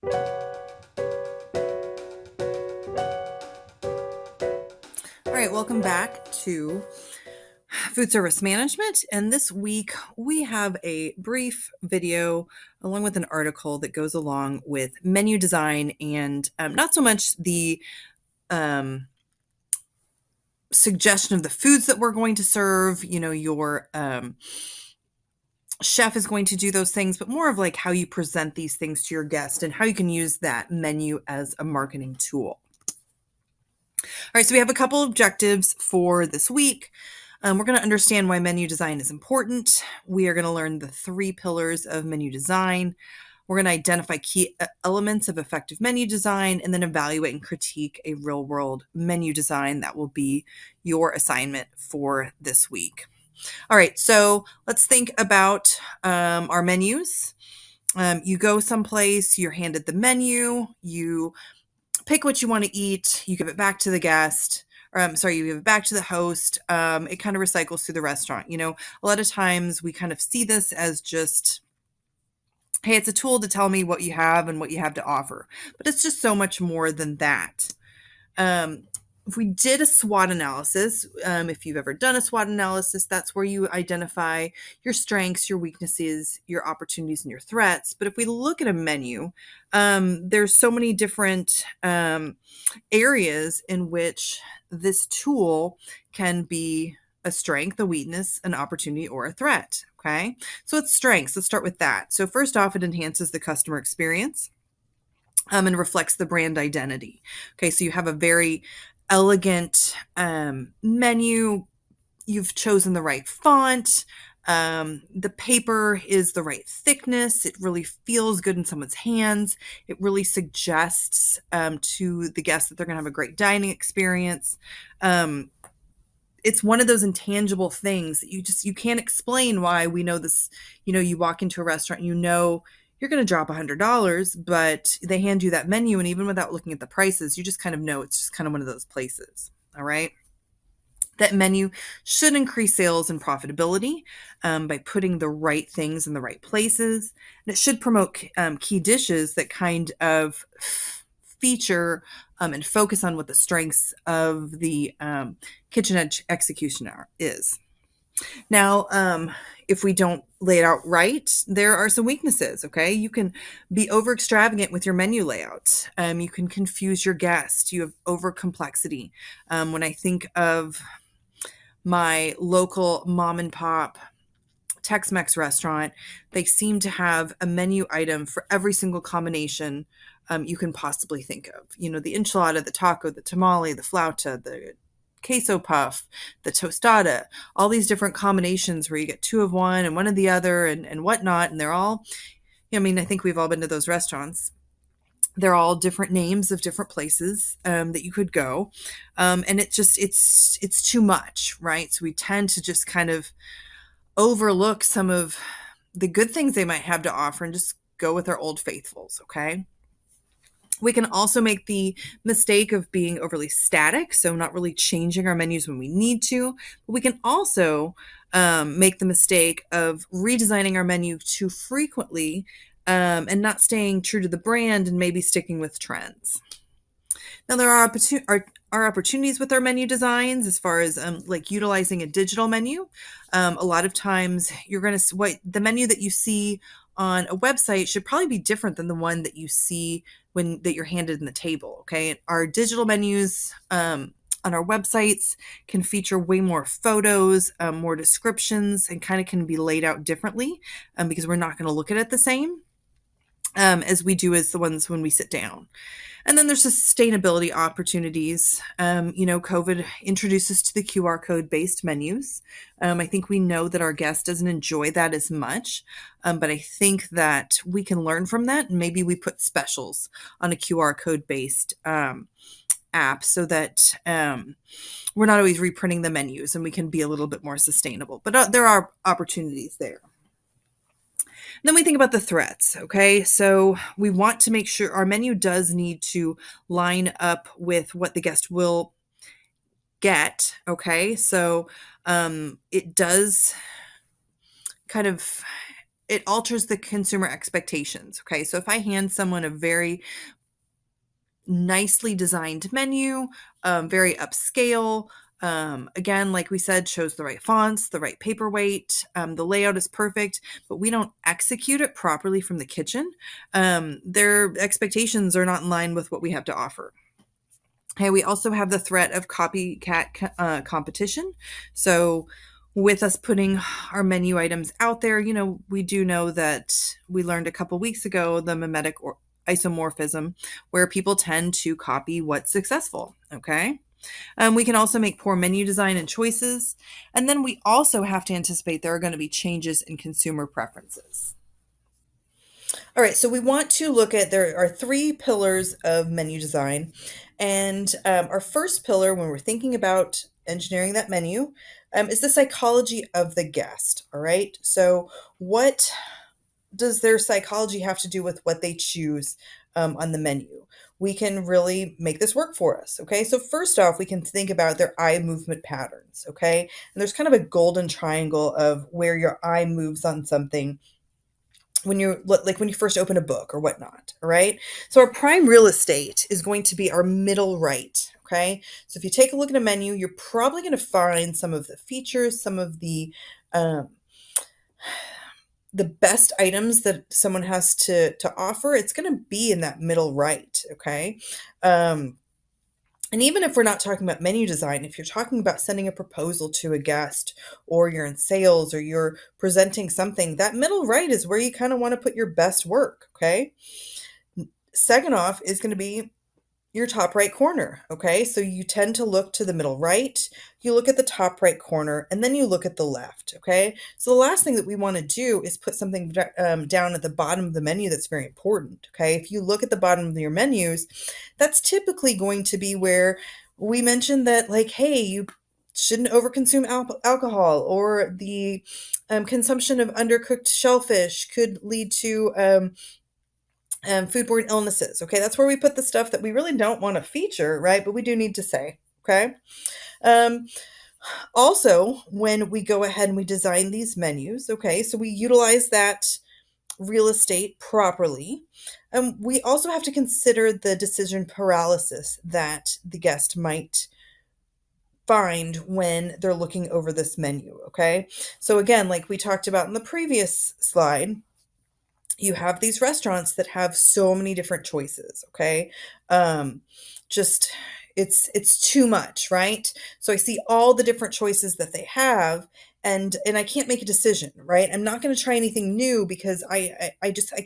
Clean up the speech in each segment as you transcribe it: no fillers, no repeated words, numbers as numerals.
All right, welcome back to Food Service Management. And this week we have a brief video along with an article that goes along with menu design and not so much the suggestion of the foods that we're going to serve. Your chef is going to do those things, but more of like how you present these things to your guest and how you can use that menu as a marketing tool. All right, so we have a couple objectives for this week. We're going to understand why menu design is important. We are going to learn the 3 pillars of menu design. We're going to identify key elements of effective menu design and then evaluate and critique a real-world menu design. That will be your assignment for this week. All right, so let's think about our menus. You go someplace, you're handed the menu, you pick what you want to eat, you give it back to the guest, you give it back to the host. It kind of recycles through the restaurant. A lot of times we kind of see this as just, hey, it's a tool to tell me what you have and what you have to offer. But it's just so much more than that. If we did a SWOT analysis, if you've ever done a SWOT analysis, that's where you identify your strengths, your weaknesses, your opportunities, and your threats. But if we look at a menu, there's so many different areas in which this tool can be a strength, a weakness, an opportunity, or a threat. Okay, so it's strengths. Let's start with that. So first off, it enhances the customer experience and reflects the brand identity. Okay, so you have a very elegant menu. You've chosen the right font. The paper is the right thickness. It really feels good in someone's hands. It really suggests to the guests that they're going to have a great dining experience. It's one of those intangible things that you can't explain why we know this. You walk into a restaurant, you're going to drop $100, but they hand you that menu, and even without looking at the prices, you just kind of know it's just kind of one of those places. All right. That menu should increase sales and profitability by putting the right things in the right places. And it should promote key dishes that kind of feature and focus on what the strengths of the kitchen execution is. Now, if we don't lay it out right, there are some weaknesses, okay? You can be over extravagant with your menu layout. You can confuse your guest. You have over complexity. When I think of my local mom and pop Tex-Mex restaurant, they seem to have a menu item for every single combination you can possibly think of. The enchilada, the taco, the tamale, the flauta, the queso puff, the tostada, all these different combinations where you get 2 of one and 1 of the other and whatnot. And they're all, I think we've all been to those restaurants. They're all different names of different places that you could go. And it's too much, right? So we tend to just kind of overlook some of the good things they might have to offer and just go with our old faithfuls, okay? We can also make the mistake of being overly static, so not really changing our menus when we need to. But we can also make the mistake of redesigning our menu too frequently and not staying true to the brand and maybe sticking with trends. Now, there are opportunities with our menu designs as far as like utilizing a digital menu. A lot of times the menu that you see on a website should probably be different than the one that you see that you're handed in the table. Okay. Our digital menus on our websites can feature way more photos, more descriptions, and kind of can be laid out differently because we're not going to look at it the same as we do as the ones when we sit down. And then there's sustainability opportunities. COVID introduces to the QR code based menus. I think we know that our guest doesn't enjoy that as much, but I think that we can learn from that. And maybe we put specials on a QR code based app so that we're not always reprinting the menus and we can be a little bit more sustainable. But there are opportunities there. Then we think about the threats, okay? So we want to make sure our menu does need to line up with what the guest will get, okay? So it does kind of it alters the consumer expectations. Okay, so if I hand someone a very nicely designed menu, very upscale. Again, like we said, shows the right fonts, the right paperweight, the layout is perfect, but we don't execute it properly from the kitchen. Their expectations are not in line with what we have to offer. Okay, we also have the threat of copycat competition. So, with us putting our menu items out there, we do know that we learned a couple weeks ago the mimetic or isomorphism, where people tend to copy what's successful. Okay. We can also make poor menu design and choices. And then we also have to anticipate there are going to be changes in consumer preferences. All right, so we want to look at, there are three pillars of menu design. And our first pillar, when we're thinking about engineering that menu, is the psychology of the guest. All right, so what does their psychology have to do with what they choose on the menu? We can really make this work for us. Okay, so first off, we can think about their eye movement patterns. Okay, and there's kind of a golden triangle of where your eye moves on something when you're like when you first open a book or whatnot. All right, so our prime real estate is going to be our middle right. Okay, so if you take a look at a menu, you're probably going to find some of the features, some of um, the best items that someone has to offer. It's going to be in that middle right. Okay, um, and even if we're not talking about menu design, if you're talking about sending a proposal to a guest, or you're in sales, or you're presenting something, that middle right is where you kind of want to put your best work. Okay. Second off is going to be your top right corner. Okay. So you tend to look to the middle right, you look at the top right corner, and then you look at the left. Okay. So the last thing that we want to do is put something down at the bottom of the menu that's very important. Okay. If you look at the bottom of your menus, that's typically going to be where we mentioned that, like, hey, you shouldn't overconsume alcohol, or the consumption of undercooked shellfish could lead to foodborne illnesses. Okay, that's where we put the stuff that we really don't want to feature, right? But we do need to say. Okay. Um, Also, when we go ahead and we design these menus, okay, so we utilize that real estate properly. We also have to consider the decision paralysis that the guest might find when they're looking over this menu. Okay, so again, like we talked about in the previous slide, you have these restaurants that have so many different choices. Okay, um just it's too much, right? So I see all the different choices that they have, and I can't make a decision, right? I'm not going to try anything new because I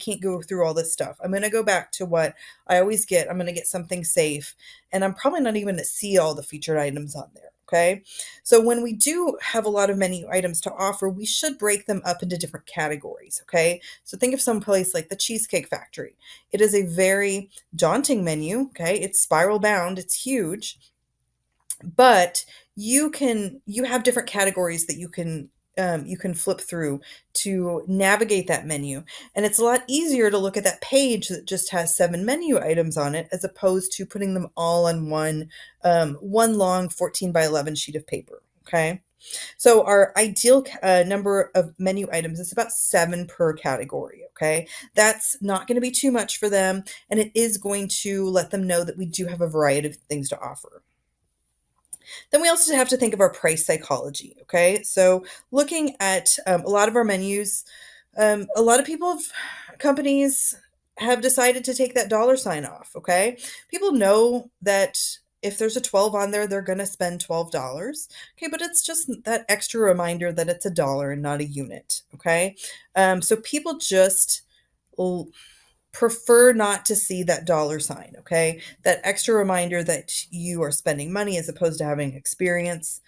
can't go through all this stuff. I'm going to go back to what I always get. I'm going to get something safe, and I'm probably not even going to see all the featured items on there. Okay, so when we do have a lot of menu items to offer, we should break them up into different categories. Okay, so think of some place like the Cheesecake Factory. It is a very daunting menu. Okay, it's spiral bound, it's huge, but you have different categories that you can flip through to navigate that menu, and it's a lot easier to look at that page that just has 7 menu items on it, as opposed to putting them all on one long 14 by 11 sheet of paper. Okay, so our ideal number of menu items is about 7 per category. Okay, that's not going to be too much for them, and it is going to let them know that we do have a variety of things to offer. Then we also have to think of our price psychology. Okay, so looking at a lot of our menus, a lot of companies have decided to take that dollar sign off. Okay, people know that if there's a 12 on there, they're going to spend $12. Okay, but it's just that extra reminder that it's a dollar and not a unit. Okay, so people just prefer not to see that dollar sign. Okay, that extra reminder that you are spending money as opposed to having experience.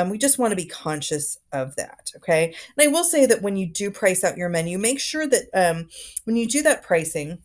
We just want to be conscious of that. Okay, and I will say that when you do price out your menu, make sure that when you do that pricing,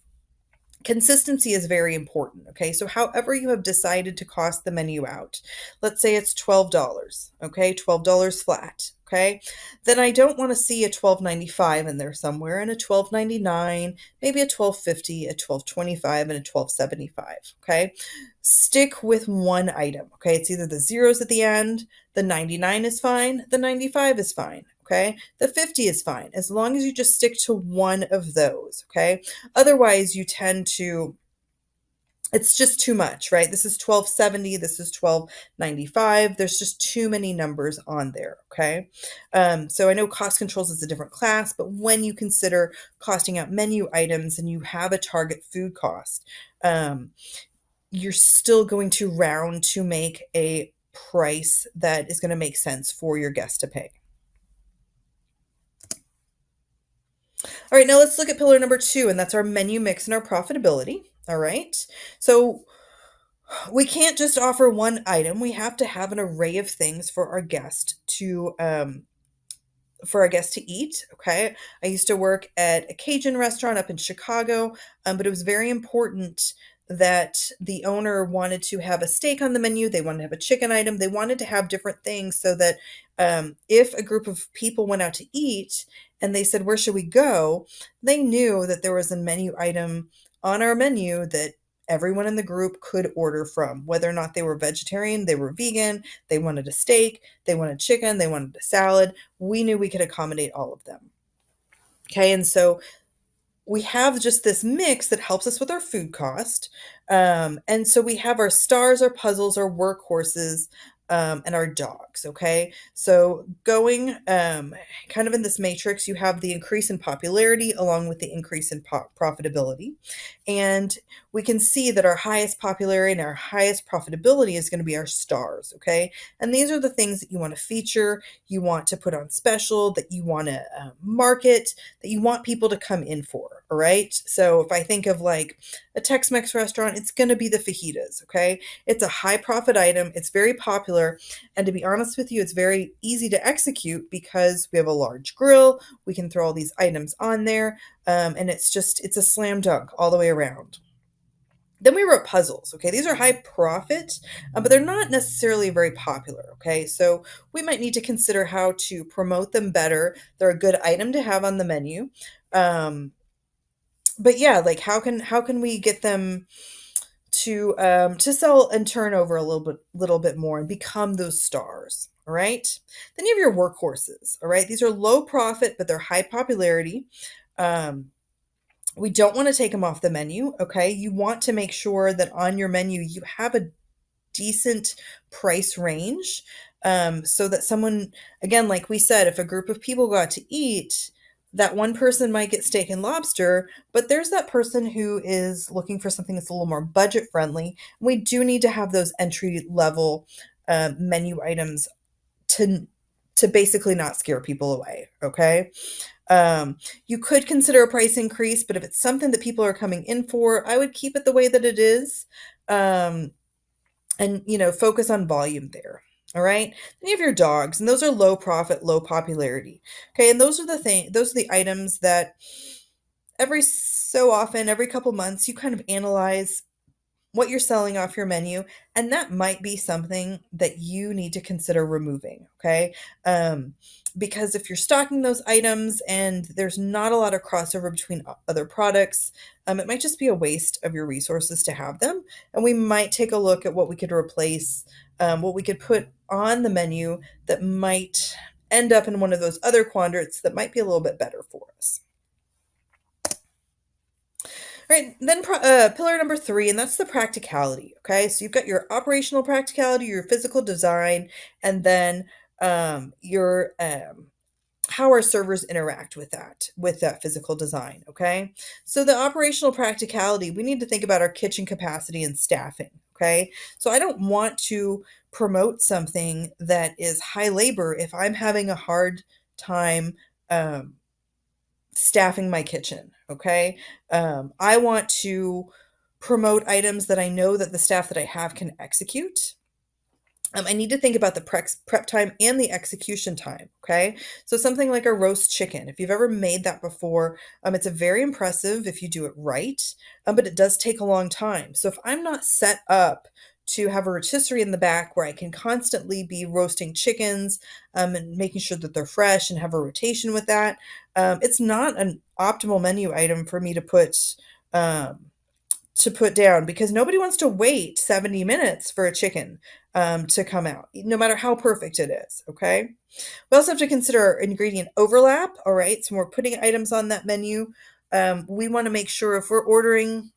consistency is very important. Okay, so however you have decided to cost the menu out, let's say it's $12. Okay, $12 flat. Okay, then I don't want to see a $12.95 in there somewhere, and a $12.99, maybe a $12.50, a $12.25, and a $12.75. Okay, stick with one item. Okay, it's either the zeros at the end, the 99 is fine, the 95 is fine. Okay. The 50 is fine as long as you just stick to one of those. Okay. Otherwise, you tend to, it's just too much, right? This is 1270, this is 1295. There's just too many numbers on there, okay? So I know cost controls is a different class, but when you consider costing out menu items and you have a target food cost, you're still going to round to make a price that is going to make sense for your guest to pay. All right, now let's look at pillar number 2, and that's our menu mix and our profitability. All right. So we can't just offer one item. We have to have an array of things for our guests to eat. Okay. I used to work at a Cajun restaurant up in Chicago, but it was very important that the owner wanted to have a steak on the menu. They wanted to have a chicken item. They wanted to have different things so that if a group of people went out to eat and they said, "Where should we go?" they knew that there was a menu item on our menu that everyone in the group could order from, whether or not they were vegetarian, they were vegan, they wanted a steak, they wanted chicken, they wanted a salad. We knew we could accommodate all of them. Okay, and so we have just this mix that helps us with our food cost. And so we have our stars, our puzzles, our workhorses, and our dogs. Okay. So going kind of in this matrix, you have the increase in popularity along with the increase in profitability. And we can see that our highest popularity and our highest profitability is going to be our stars. Okay. And these are the things that you want to feature, you want to put on special, that you want to market, that you want people to come in for. All right. So if I think of like a Tex Mex restaurant, it's going to be the fajitas. Okay. It's a high profit item, it's very popular. And to be honest with you, it's very easy to execute because we have a large grill. We can throw all these items on there. And it's a slam dunk all the way around. Then we wrote puzzles. Okay, these are high profit, but they're not necessarily very popular. Okay, so we might need to consider how to promote them better. They're a good item to have on the menu. Um, but yeah, like how can we get them to sell and turn over a little bit more and become those stars? All right. Then you have your workhorses. All right, these are low profit, but they're high popularity. Um, we don't want to take them off the menu. Okay. You want to make sure that on your menu you have a decent price range, so that someone, again, like we said, if a group of people go out to eat, that one person might get steak and lobster, but there's that person who is looking for something that's a little more budget friendly. We do need to have those entry level menu items to to basically not scare people away. Okay. You could consider a price increase, but if it's something that people are coming in for, I would keep it the way that it is. Um, and focus on volume there. All right. Then you have your dogs, and those are low profit, low popularity. Okay, and those are the items that every so often, every couple months, you kind of analyze what you're selling off your menu, and that might be something that you need to consider removing. Okay. um, because if you're stocking those items and there's not a lot of crossover between other products, it might just be a waste of your resources to have them, and we might take a look at what we could replace, what we could put on the menu that might end up in one of those other quadrants that might be a little bit better for us. All right, then pillar number 3, and that's the practicality. Okay, so you've got your operational practicality, your physical design, and then your how our servers interact with that physical design. Okay, so the operational practicality, we need to think about our kitchen capacity and staffing. Okay, so I don't want to promote something that is high labor if I'm having a hard time um, staffing my kitchen. Okay. I want to promote items that I know that the staff that I have can execute. I need to think about the prep time and the execution time. Okay. So something like a roast chicken, if you've ever made that before, it's a very impressive if you do it right, but it does take a long time. So if I'm not set up to have a rotisserie in the back where I can constantly be roasting chickens, and making sure that they're fresh and have a rotation with that, it's not an optimal menu item for me to put, um, to put down because nobody wants to wait 70 minutes for a chicken to come out, no matter how perfect it is. Okay. We also have to consider ingredient overlap. All right. So when we're putting items on that menu, we want to make sure if we're ordering,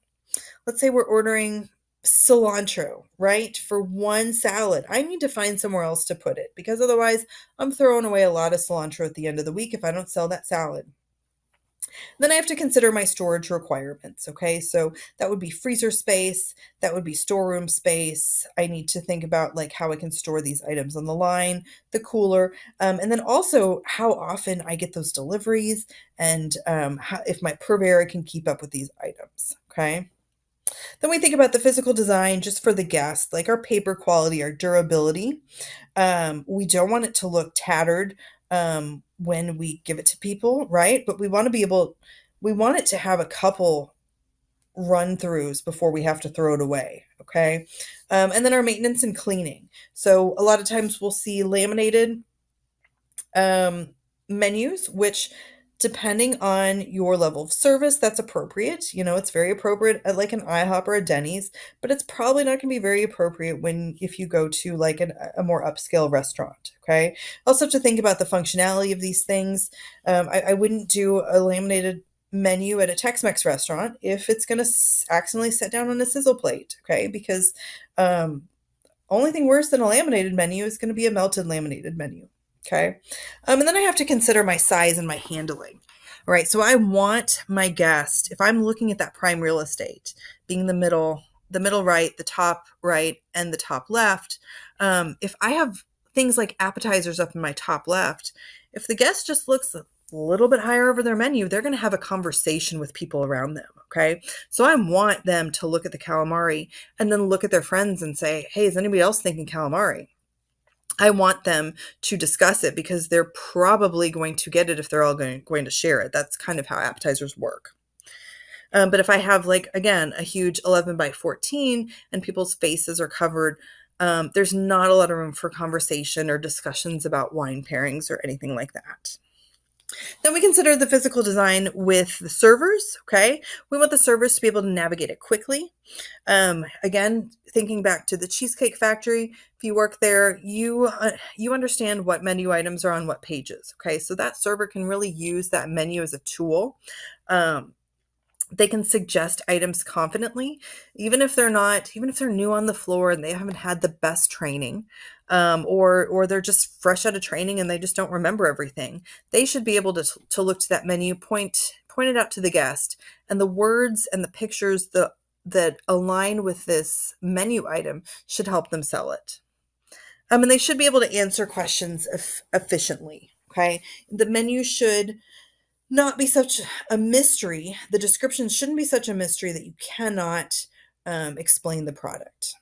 let's say we're ordering cilantro, right, for one salad, I need to find somewhere else to put it because otherwise I'm throwing away a lot of cilantro at the end of the week if I don't sell that salad. Then I have to consider my storage requirements. Okay, so that would be freezer space, that would be storeroom space. I need to think about like how I can store these items on the line, the cooler, and then also how often I get those deliveries and if my purveyor can keep up with these items. Okay. Then we think about the physical design just for the guest, like our paper quality, our durability. We don't want it to look tattered when we give it to people, right? But we want it to have a couple run throughs before we have to throw it away. Okay. And then our maintenance and cleaning. So a lot of times we'll see laminated um, menus, which depending on your level of service, that's appropriate. You know, it's very appropriate at like an IHOP or a Denny's, but it's probably not going to be very appropriate when if you go to like a more upscale restaurant. Okay. Also have to think about the functionality of these things. I wouldn't do a laminated menu at a Tex-Mex restaurant if it's going to accidentally set down on a sizzle plate. Okay. Because um, only thing worse than a laminated menu is going to be a melted laminated menu. Okay. And then I have to consider my size and my handling. All right. So I want my guest, if I'm looking at that prime real estate, being the middle right, the top right, and the top left, if I have things like appetizers up in my top left, if the guest just looks a little bit higher over their menu, they're going to have a conversation with people around them. Okay. So I want them to look at the calamari and then look at their friends and say, hey, is anybody else thinking calamari? I want them to discuss it because they're probably going to get it if they're all going to share it. That's kind of how appetizers work. But if I have, like, again, a huge 11 by 14 and people's faces are covered, there's not a lot of room for conversation or discussions about wine pairings or anything like that. Then we consider the physical design with the servers. Okay. We want the servers to be able to navigate it quickly. Again, thinking back to the Cheesecake Factory, if you work there, you understand what menu items are on what pages. Okay. So that server can really use that menu as a tool. They can suggest items confidently, even if they're new on the floor and they haven't had the best training, or they're just fresh out of training and they just don't remember everything. They should be able to look to that menu, point it out to the guest, and the words and the pictures that align with this menu item should help them sell it. And they should be able to answer questions efficiently. Okay, the menu should not be such a mystery. The description shouldn't be such a mystery that you cannot explain the product.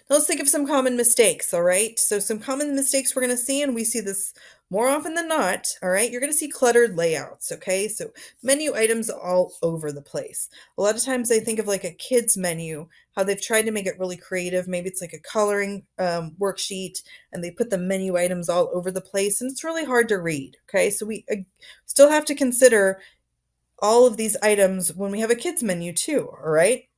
Now let's think of some common mistakes, all right? So some common mistakes we're going to see, and we see this more often than not, all right? You're going to see cluttered layouts, okay? So menu items all over the place. A lot of times I think of like a kid's menu, how they've tried to make it really creative. Maybe it's like a coloring worksheet, and they put the menu items all over the place, and it's really hard to read, okay? So we still have to consider all of these items when we have a kid's menu too, all right?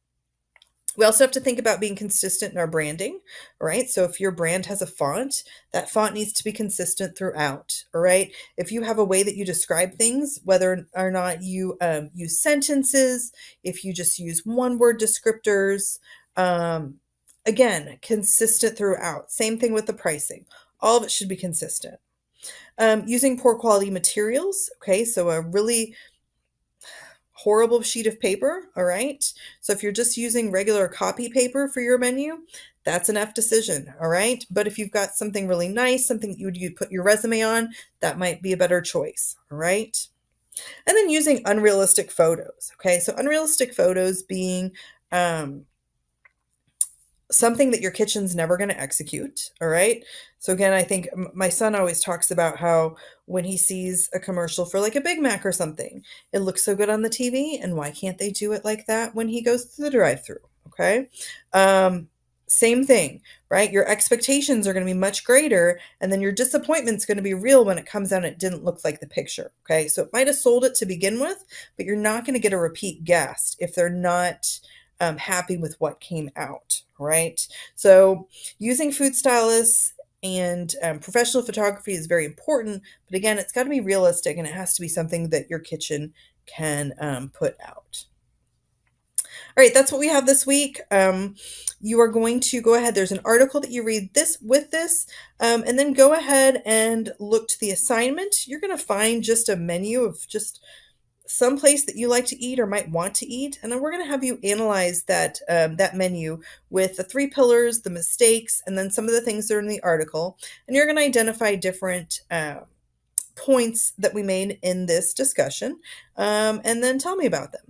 We also have to think about being consistent in our branding, all right? So if your brand has a font, that font needs to be consistent throughout, all right? If you have a way that you describe things, whether or not you use sentences, if you just use one-word descriptors, again, consistent throughout. Same thing with the pricing. All of it should be consistent. Using poor quality materials, okay? So a really horrible sheet of paper, all right? So if you're just using regular copy paper for your menu, that's an F decision, all right? But if you've got something really nice, something you'd put your resume on, that might be a better choice, all right? And then using unrealistic photos, okay? So unrealistic photos being something that your kitchen's never going to execute, all right? So again, I think my son always talks about how when he sees a commercial for like a Big Mac or something, it looks so good on the TV, and why can't they do it like that when he goes to the drive-through, okay? same thing, right? Your expectations are going to be much greater, and then your disappointment's going to be real when it comes out and it didn't look like the picture. Okay, so it might have sold it to begin with, but you're not going to get a repeat guest if they're not happy with what came out, right? So using food stylists and professional photography is very important, but again, it's got to be realistic and it has to be something that your kitchen can put out. All right, that's what we have this week. You are going to go ahead. There's an article that you read this with this, and then go ahead and look to the assignment. You're going to find just a menu of just some place that you like to eat or might want to eat, and then we're going to have you analyze that menu with the 3 pillars, the mistakes, and then some of the things that are in the article, and you're going to identify different points that we made in this discussion, and then tell me about them.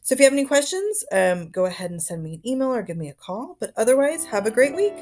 So if you have any questions, go ahead and send me an email or give me a call. But otherwise, have a great week.